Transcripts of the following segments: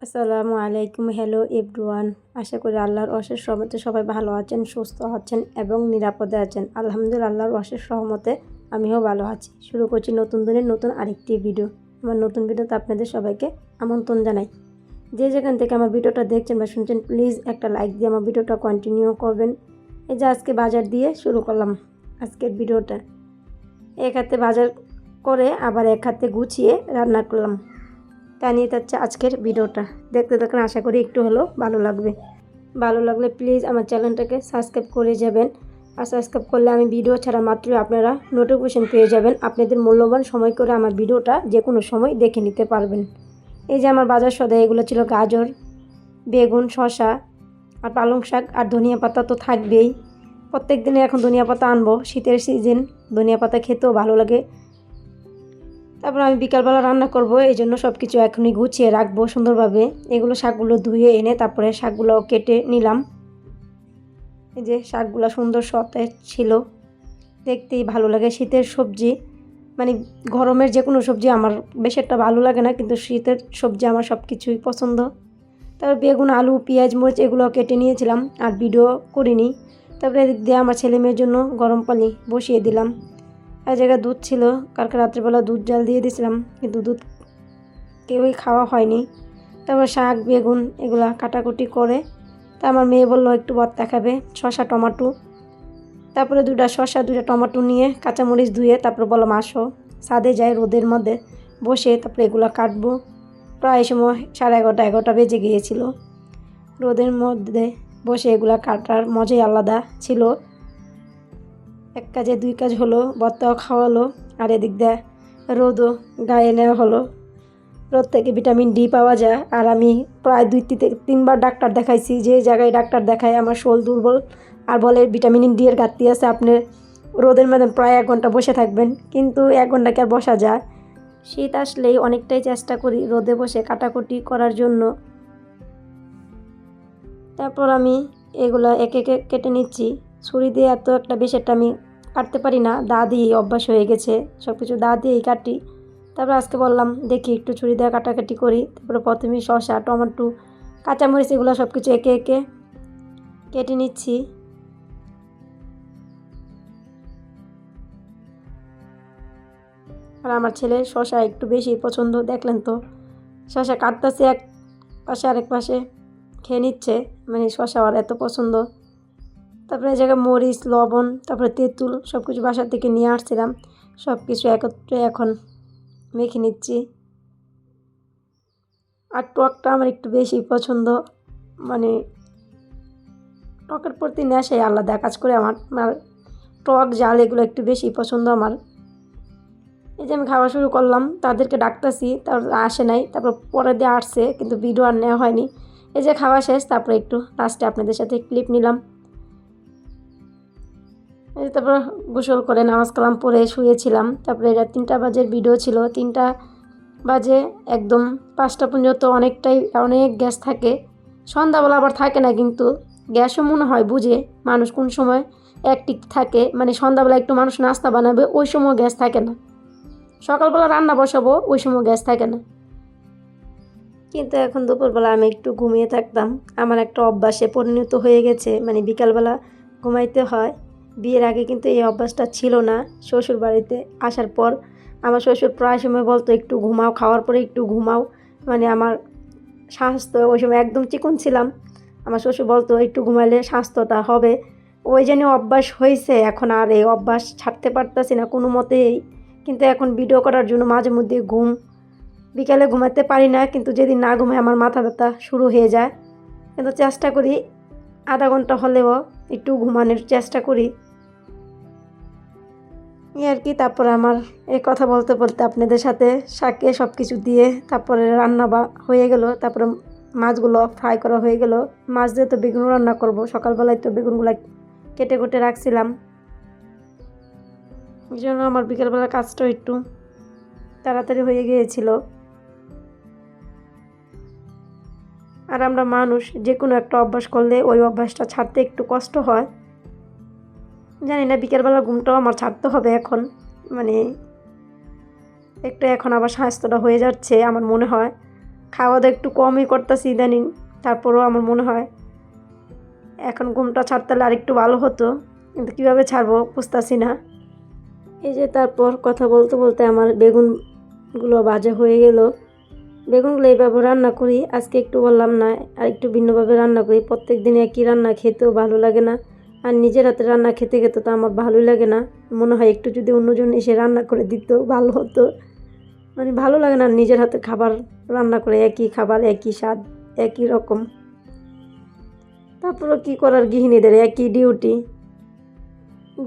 আসসালামু আলাইকুম। Hello everyone. আশা করি আল্লাহর অশেষ রহমতে সবাই ভালো আছেন, সুস্থ আছেন এবং নিরাপদে আছেন। আলহামদুলিল্লাহ, আল্লাহর অশেষ রহমতে আমিও ভালো আছি। শুরু করছি নতুন দিনের নতুন আরেকটি ভিডিও। আমার নতুন ভিডিওতে আপনাদের সবাইকে আমন্ত্রণ জানাই। যে যেখান থেকে আমার ভিডিওটা দেখছেন বা শুনছেন, প্লিজ একটা লাইক দিয়ে আমার ভিডিওটা কন্টিনিউ করবেন। এই যে আজকে বাজার দিয়ে শুরু করলাম আজকের ভিডিওটা। এক হাতে বাজার করে আবার এক হাতে গুছিয়ে রান্না করলাম। তা নিয়ে যাচ্ছে আজকের ভিডিওটা। দেখতে দেখেন, আশা করি একটু হলেও ভালো লাগবে। ভালো লাগলে প্লিজ আমার চ্যানেলটাকে সাবস্ক্রাইব করে যাবেন। আর সাবস্ক্রাইব করলে আমি ভিডিও ছাড়া মাত্রই আপনারা নোটিফিকেশন পেয়ে যাবেন। আপনাদের মূল্যবান সময় করে আমার ভিডিওটা যে কোনো সময় দেখে নিতে পারবেন। এই যে আমার বাজার সদাই এগুলো ছিল গাজর, বেগুন, শসা আর পালং শাক আর ধনিয়া পাতা তো থাকবেই। প্রত্যেক দিনে এখন ধনিয়া পাতা আনবো, শীতের সিজন, ধনিয়া পাতা খেতেও ভালো লাগে। তারপর আমি বিকালবেলা রান্না করব, এই জন্য সব কিছু এখনই গুছিয়ে রাখবো সুন্দরভাবে। এগুলো শাকগুলো ধুয়ে এনে তারপরে শাকগুলো কেটে নিলাম। এই যে শাকগুলো সুন্দর সতেজ ছিল, দেখতেই ভালো লাগে। শীতের সবজি মানে গরমের যে কোনো সবজি আমার বেশ একটা ভালো লাগে না, কিন্তু শীতের সবজি আমার সব কিছুই পছন্দ। তারপর বেগুন, আলু, পেঁয়াজ, মরিচ এগুলো কেটে নিয়েছিলাম আর ভিডিও করিনি। তারপরে এদিক দিয়ে আমার ছেলে মেয়ের জন্য গরম পানি বসিয়ে দিলাম। এক জায়গায় দুধ ছিল, কালকে রাত্রিবেলা দুধ জাল দিয়ে দিয়েছিলাম, কিন্তু দুধ কেউই খাওয়া হয়নি। তারপর শাক, বেগুন এগুলা কাটাকুটি করে তা আমার মেয়ে বললো একটু ভর্তা খাবে, শসা টমাটো। তারপরে দুটা শসা, দুটা টমাটো নিয়ে কাঁচামরিচ ধুয়ে তারপরে বললাম আসো ছাদে যাই, রোদের মধ্যে বসে তারপরে এগুলো কাটবো। প্রায় সময় 11:30 বেজে গিয়েছিল। রোদের মধ্যে বসে এগুলা কাটার মজাই আলাদা ছিল। এক কাজে দুই কাজ হলো, ভর্তাও খাওয়ালো আর এদিক দিয়ে রোদও গায়ে নেওয়া হলো। রোদ থেকে ভিটামিন ডি পাওয়া যায়। আর আমি প্রায় 2-3বার ডাক্তার দেখাইছি। যে জায়গায় ডাক্তার দেখায় আমার শরীর দুর্বল আর বলে ভিটামিন ডি এর ঘাটতি আছে, আপনি রোদের মধ্যে প্রায় 1 ঘন্টা বসে থাকবেন। কিন্তু 1 ঘন্টা কি আর বসা যায়? শীত আসলেই অনেকটাই চেষ্টা করি রোদে বসে কাটাকুটি করার জন্য। তারপর আমি এগুলা একে একে কেটে নিচ্ছি। ছুরি দিয়ে এত একটা বেশ একটা আমি কাটতে পারি না, দা দিয়ে অভ্যাস হয়ে গেছে, সব কিছু দা দিয়েই কাটি। তারপর আজকে বললাম দেখি একটু ছুরি দিয়ে কাটাকাটি করি। তারপরে প্রথমে শসা, টমেটো, কাঁচামরিচ এগুলো সব কিছু একে একে কেটে নিচ্ছি। আর আমার ছেলে শসা একটু বেশি পছন্দ, দেখলেন তো শসা কাটতেছে এক পাশে আরেক পাশে খেয়ে নিচ্ছে, মানে শসা আর এত পছন্দ। তারপরে এই জায়গায় মরিচ, লবণ, তারপরে তেঁতুল সব কিছু বাসা থেকে নিয়ে আসছিলাম, সব কিছু একত্রে এখন মেখে নিচ্ছি। আর টকটা আমার একটু বেশি পছন্দ, মানে টকের প্রতি নেশাই আলাদা কাজ করে আমার। টক ঝাল এগুলো একটু বেশি পছন্দ আমার। এই যে আমি খাওয়া শুরু করলাম, তাদেরকে ডাকতেছি, তারপর আসে নাই, তারপর পরে দিয়ে আসছে কিন্তু ভিডিও আর নেওয়া হয়নি। এই যে খাওয়া শেষ, তারপরে একটু লাস্টে আপনাদের সাথে ক্লিপ নিলাম। এই তারপর গোসল করে নামাজ কালাম পরে শুয়েছিলাম। তারপরে এটা 3টা বাজের ভিডিও ছিল। 3টা বাজে একদম 5টা পর্যন্ত অনেক গ্যাস থাকে। সন্ধ্যাবেলা আবার থাকে না, কিন্তু গ্যাসও মনে হয় বুঝে মানুষ কোন সময় অ্যাক্টিভ থাকে। মানে সন্ধ্যাবেলা একটু মানুষ নাস্তা বানাবে, ওই সময় গ্যাস থাকে না। সকালবেলা রান্না বসাবো, ওই সময় গ্যাস থাকে না। কিন্তু এখন দুপুরবেলা আমি একটু ঘুমিয়ে থাকতাম। আমার একটা অভ্যাসে পরিণত হয়ে গেছে, মানে বিকালবেলা ঘুমাইতে হয়। বিয়ের আগে কিন্তু এই অভ্যাসটা ছিল না। শ্বশুর বাড়িতে আসার পর আমার শ্বশুর প্রায় সময় বলতো একটু ঘুমাও, খাওয়ার পরে একটু ঘুমাও। মানে আমার স্বাস্থ্য ওই সময় একদম চিকন ছিলাম। আমার শ্বশুর বলতো একটু ঘুমাইলে স্বাস্থ্যটা হবে। ওই জন্য অভ্যাস হয়েছে, এখন আর এই অভ্যাস ছাড়তে পারতেছি না কোনো মতেই। কিন্তু এখন ভিডিও করার জন্য মাঝে মধ্যে বিকালে ঘুমাতে পারি না, কিন্তু যেদিন না ঘুমাই আমার মাথা ব্যথা শুরু হয়ে যায়। কিন্তু চেষ্টা করি আধা ঘন্টা হলেও একটু ঘুমানোর চেষ্টা করি, এই আর কি। তারপরে আমার এই কথা বলতে বলতে আপনাদের সাথে শাকে সব কিছু দিয়ে তারপরে রান্না হয়ে গেল। তারপরে মাছগুলো ফ্রাই করা হয়ে গেল। মাছ দিয়ে তো বেগুন রান্না করব, সকালবেলায় তো বেগুনগুলো কেটে কুটে রাখছিলাম। এই জন্য আমার বিকেলবেলার কাজটাও একটু তাড়াতাড়ি হয়ে গিয়েছিল। আর আমরা মানুষ যে কোনো একটা অভ্যাস করলে ওই অভ্যাসটা ছাড়তে একটু কষ্ট হয়। জানি না, বিকেলবেলা ঘুমটাও আমার ছাড়তে হবে এখন। মানে একটু এখন আবার স্বাস্থ্যটা হয়ে যাচ্ছে আমার মনে হয়। খাওয়া দাওয়া একটু কমই করতেছি ইদানিং। তারপরেও আমার মনে হয় এখন ঘুমটা ছাড়তে হলে আরেকটু ভালো হতো, কিন্তু কীভাবে ছাড়বো বুঝতেছি না। এই যে তারপর কথা বলতে বলতে আমার বেগুনগুলো ভাজা হয়ে গেল। বেগুনগুলো এইভাবে রান্না করি, আজকে একটু বললাম না আর একটু ভিন্নভাবে রান্না করি। প্রত্যেক দিন একই রান্না খেতেও ভালো লাগে না, আর নিজের হাতে রান্না খেতে খেতে তো আমার ভালোই লাগে না। মনে হয় একটু যদি অন্যজন এসে রান্না করে দিত ভালো হতো। মানে ভালো লাগে না নিজের হাতে খাবার রান্না করে, একই খাবার একই স্বাদ একই রকম। তারপরে কী করার, গৃহিণীদের একই ডিউটি,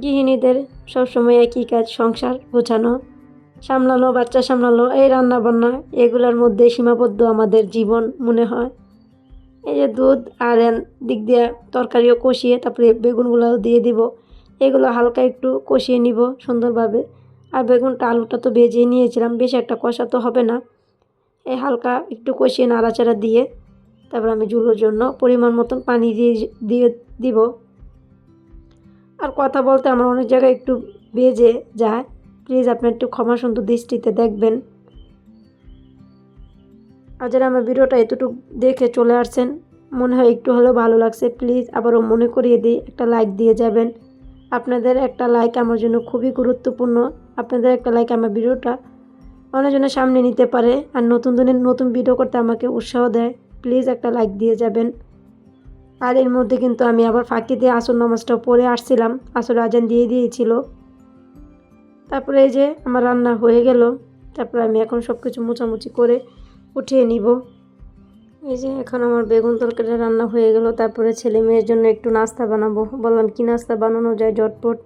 গৃহিণীদের সবসময় একই কাজ, সংসার গোছানো, সামলানো, বাচ্চা সামলানো, এই রান্না বান্না, এগুলোর মধ্যে সীমাবদ্ধ আমাদের জীবন মনে হয়। এই যে দুধ আর দিক দিয়ে তরকারিও কষিয়ে তারপরে বেগুনগুলোও দিয়ে দিব। এগুলো হালকা একটু কষিয়ে নিব সুন্দরভাবে। আর বেগুনটা আলুটা তো ভেজে নিয়েছিলাম, বেশ একটা কষা তো হবে না। এই হালকা একটু কষিয়ে নাড়াচাড়া দিয়ে তারপর আমি ঝোলের জন্য পরিমাণ মতন পানি দিয়ে দিব। আর কথা বলতে আমার অনেক জায়গায় একটু বেজে যায়, প্লিজ আপনি একটু ক্ষমা সুন্দর দৃষ্টিতে দেখবেন। আর যারা আমার ভিডিওটা এতটুকু দেখে চলে আসছেন, মনে হয় একটু হলেও ভালো লাগছে, প্লিজ আবারও মনে করিয়ে দিই একটা লাইক দিয়ে যাবেন। আপনাদের একটা লাইক আমার জন্য খুবই গুরুত্বপূর্ণ। আপনাদের একটা লাইক আমার ভিডিওটা অনেকজনের সামনে নিতে পারে, আর নতুন দিনের নতুন ভিডিও করতে আমাকে উৎসাহ দেয়। প্লিজ একটা লাইক দিয়ে যাবেন। আর এর মধ্যে কিন্তু আমি আবার ফাঁকি দিয়ে আসর নামাজটাও পড়ে আসছিলাম, আসর আজান দিয়ে দিয়েছিল। তারপরে এই যে আমার রান্না হয়ে গেল, তারপরে আমি এখন সব কিছু মোছামুছি করে উঠিয়ে নিব। এই যে এখন আমার বেগুন তরকারি রান্না হয়ে গেল। তারপরে ছেলে মেয়ের জন্য একটু নাস্তা বানাবো। বললাম কি নাস্তা বানানো যায় ঝটপট,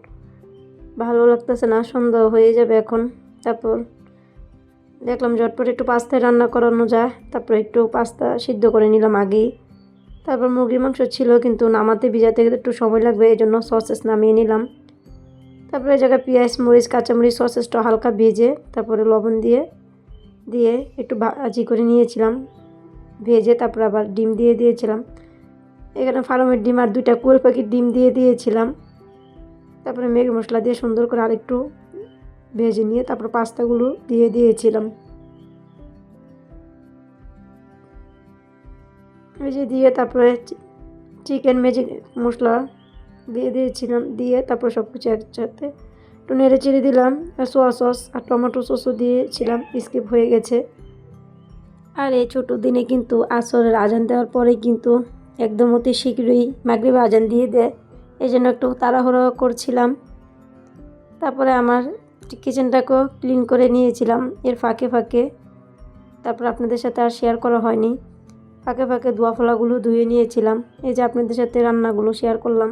ভালো লাগতেছে না, সন্ধ্যা হয়ে যাবে এখন। তারপর দেখলাম ঝটপট একটু পাস্তায় রান্না করানো যায়, তারপরে একটু পাস্তা সিদ্ধ করে নিলাম আগেই। তারপর মুরগির মাংস ছিল, কিন্তু নামাতে ভিজাতে একটু সময় লাগবে, এই জন্য সসেস নামিয়ে নিলাম। তারপরে এই জায়গায় পেঁয়াজ মরিচ কাঁচামরিচ সসেসটা হালকা ভেজে তারপরে লবণ দিয়ে একটু ভাজি করে নিয়েছিলাম ভেজে। তারপর আবার ডিম দিয়ে দিয়েছিলাম, এখানে ফার্মের ডিম আর 2টা কোয়েল পাখির ডিম দিয়ে দিয়েছিলাম। তারপরে ম্যাগি মশলা দিয়ে সুন্দর করে আরেকটু ভেজে নিয়ে তারপর পাস্তাগুলো দিয়ে দিয়েছিলাম। ভেজে দিয়ে তারপরে চিকেন ম্যাজিক মশলা দিয়ে দিয়েছিলাম, দিয়ে তারপর সব কিছু একসাথে একটু নেড়ে চেড়ে দিলাম। আর সোয়া সস আর টমেটো সসও দিয়েছিলাম, স্কিপ হয়ে গেছে। আর এই ছোটো দিনে কিন্তু আসরের আজান দেওয়ার পরে কিন্তু একদম অতি শীঘ্রই মাগরিবের আজান দিয়ে দেয়, এই জন্য একটু তাড়াহুড়ো করছিলাম। তারপরে আমার কিচেনটাকেও ক্লিন করে নিয়েছিলাম এর ফাঁকে ফাঁকে, তারপর আপনাদের সাথে আর শেয়ার করা হয়নি। ফাঁকে ফাঁকে ধোয়া ফলাগুলো ধুয়ে নিয়েছিলাম। এই যে আপনাদের সাথে রান্নাগুলো শেয়ার করলাম,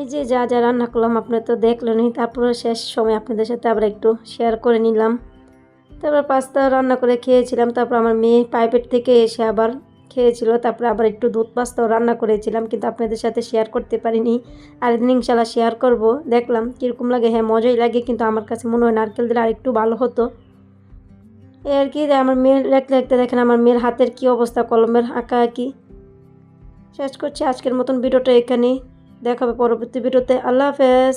এই যে যা যা রান্না করলাম আপনারা তো দেখলেনই। তারপরে শেষ সময় আপনাদের সাথে আবার একটু শেয়ার করে নিলাম। তারপর পাস্তা রান্না করে খেয়েছিলাম। তারপর আমার মেয়ে প্রাইভেট থেকে এসে আবার খেয়েছিল। তারপরে আবার একটু দুধ পাস্তাও রান্না করেছিলাম, কিন্তু আপনাদের সাথে শেয়ার করতে পারিনি। আর একদিন ইনশাল্লাহ শেয়ার করব। দেখলাম কীরকম লাগে, হ্যাঁ মজাই লাগে, কিন্তু আমার কাছে মনে হয় নারকেল দিলে আর একটু ভালো হতো। এই আর কি, আমার মেয়ের লিখতে লিখতে দেখেন আমার মেয়ের হাতের কী অবস্থা, কলমের আঁকা আঁকি। শেষ করছি আজকের মতন ভিডিওটা এখানেই, দেখা হবে পরবর্তী ভিডিওতে। আল্লাহ হাফেজ।